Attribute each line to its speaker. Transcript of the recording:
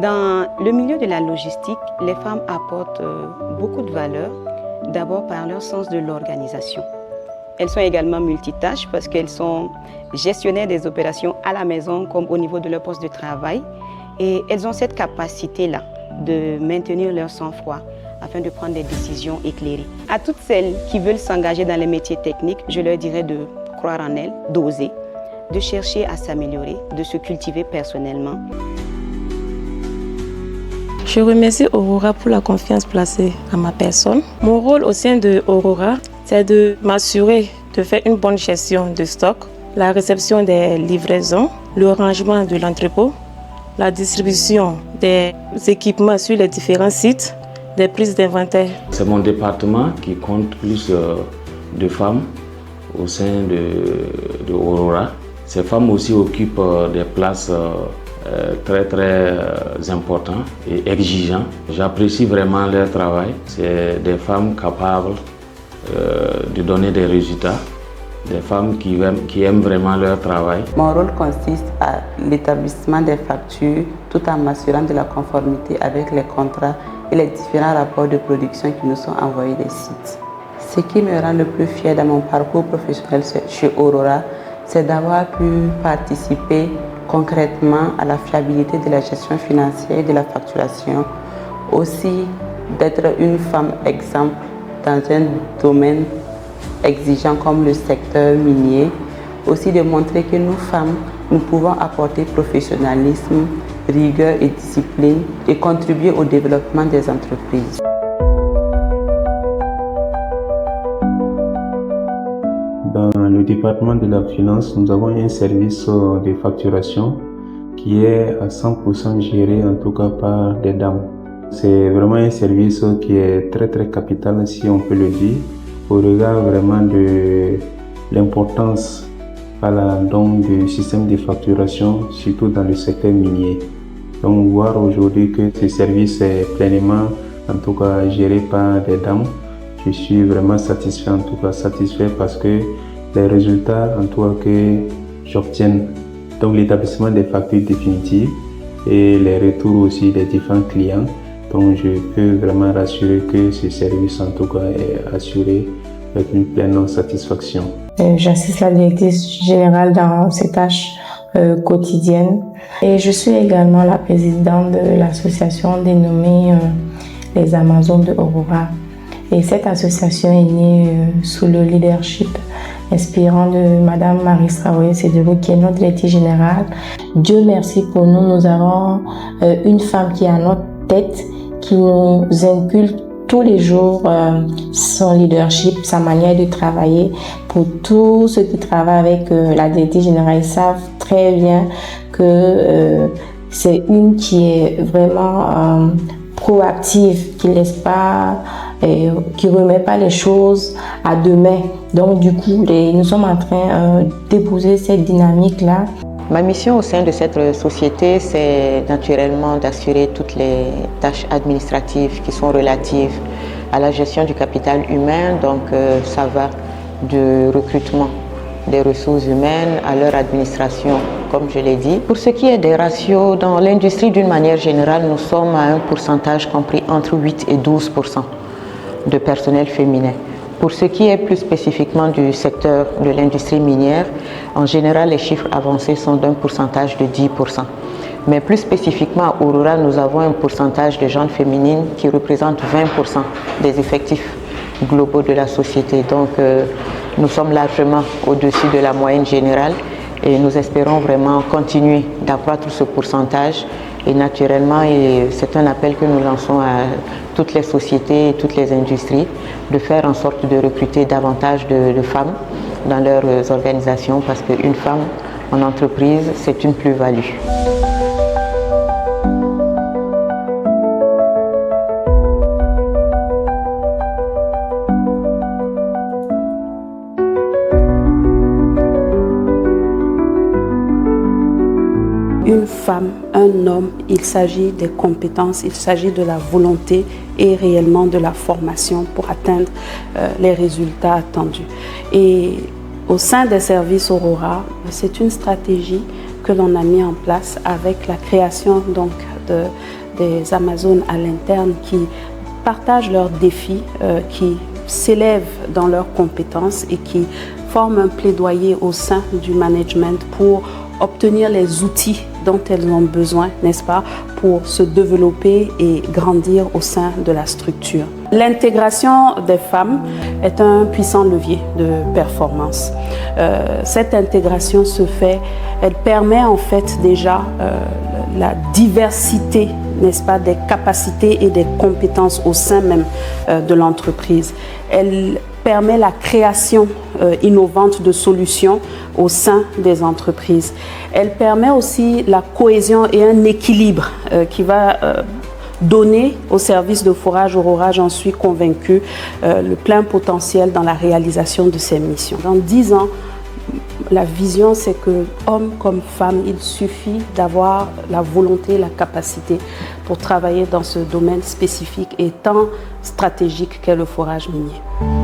Speaker 1: Dans le milieu de la logistique, les femmes apportent beaucoup de valeur, d'abord par leur sens de l'organisation. Elles sont également multitâches parce qu'elles sont gestionnaires des opérations à la maison comme au niveau de leur poste de travail. Et elles ont cette capacité-là de maintenir leur sang-froid afin de prendre des décisions éclairées. À toutes celles qui veulent s'engager dans les métiers techniques, je leur dirais de croire en elles, d'oser, de chercher à s'améliorer, de se cultiver personnellement.
Speaker 2: Je remercie Aurora pour la confiance placée à ma personne. Mon rôle au sein de Aurora, c'est de m'assurer de faire une bonne gestion de stock, la réception des livraisons, le rangement de l'entrepôt, la distribution des équipements sur les différents sites, des prises d'inventaire.
Speaker 3: C'est mon département qui compte plus de femmes au sein de Aurora. Ces femmes aussi occupent des places très importants et exigeants. J'apprécie vraiment leur travail. C'est des femmes capables de donner des résultats, des femmes qui aiment vraiment leur travail.
Speaker 4: Mon rôle consiste à l'établissement des factures tout en m'assurant de la conformité avec les contrats et les différents rapports de production qui nous sont envoyés des sites. Ce qui me rend le plus fier dans mon parcours professionnel chez Aurora, c'est d'avoir pu participer concrètement à la fiabilité de la gestion financière et de la facturation, aussi d'être une femme exemple dans un domaine exigeant comme le secteur minier, aussi de montrer que nous femmes, nous pouvons apporter professionnalisme, rigueur et discipline et contribuer au développement des entreprises.
Speaker 5: Dans le département de la finance, nous avons un service de facturation qui est à 100% géré en tout cas par des dames. C'est vraiment un service qui est très capital, si on peut le dire, au regard vraiment de l'importance donc, du système de facturation, surtout dans le secteur minier. Donc voir aujourd'hui que ce service est pleinement en tout cas géré par des dames, je suis vraiment satisfait, en tout cas satisfait parce que les résultats en tout cas que j'obtiens, donc l'établissement des factures définitives et les retours aussi des différents clients, donc je peux vraiment rassurer que ce service en tout cas est assuré avec une pleine satisfaction.
Speaker 2: J'assiste la directrice générale dans ses tâches quotidiennes et je suis également la présidente de l'association dénommée les Amazones de Aurora. Et cette association est née sous le leadership inspirant de Madame Marie Traoré-Cédérou, qui est notre directrice générale. Dieu merci pour nous, nous avons une femme qui est à notre tête, qui nous inculque tous les jours son leadership, sa manière de travailler. Pour tous ceux qui travaillent avec la directrice générale, ils savent très bien que c'est une qui est vraiment proactive, qui laisse pas, qui remet pas les choses à demain. Donc du coup, nous sommes en train d'épouser cette dynamique-là.
Speaker 6: Ma mission au sein de cette société, c'est naturellement d'assurer toutes les tâches administratives qui sont relatives à la gestion du capital humain. Donc ça va du recrutement des ressources humaines à leur administration, comme je l'ai dit. Pour ce qui est des ratios, dans l'industrie d'une manière générale, nous sommes à un pourcentage compris entre 8 et 12% de personnel féminin. Pour ce qui est plus spécifiquement du secteur de l'industrie minière, en général, les chiffres avancés sont d'un pourcentage de 10%. Mais plus spécifiquement à Aurora, nous avons un pourcentage de gens féminines qui représente 20% des effectifs globaux de la société. Donc, nous sommes largement au-dessus de la moyenne générale et nous espérons vraiment continuer d'accroître ce pourcentage. Et naturellement, c'est un appel que nous lançons à toutes les sociétés et toutes les industries de faire en sorte de recruter davantage de femmes dans leurs organisations parce qu'une femme en entreprise, c'est une plus-value.
Speaker 4: Une femme, un homme, il s'agit des compétences, il s'agit de la volonté et réellement de la formation pour atteindre les résultats attendus. Et au sein des services Aurora, c'est une stratégie que l'on a mis en place avec la création donc
Speaker 7: des Amazones à l'interne qui partagent leurs défis, qui s'élèvent dans leurs compétences et qui forment un plaidoyer au sein du management pour obtenir les outils dont elles ont besoin, n'est-ce pas, pour se développer et grandir au sein de la structure. L'intégration des femmes est un puissant levier de performance. Cette intégration se fait, elle permet en fait déjà la diversité, n'est-ce pas, des capacités et des compétences au sein même de l'entreprise. Elle permet la création innovante de solutions au sein des entreprises. Elle permet aussi la cohésion et un équilibre qui va donner au service de forage Aurora, j'en suis convaincue, le plein potentiel dans la réalisation de ces missions. Dans 10 ans, la vision, c'est que, homme comme femme, il suffit d'avoir la volonté, la capacité pour travailler dans ce domaine spécifique et tant stratégique qu'est le forage minier.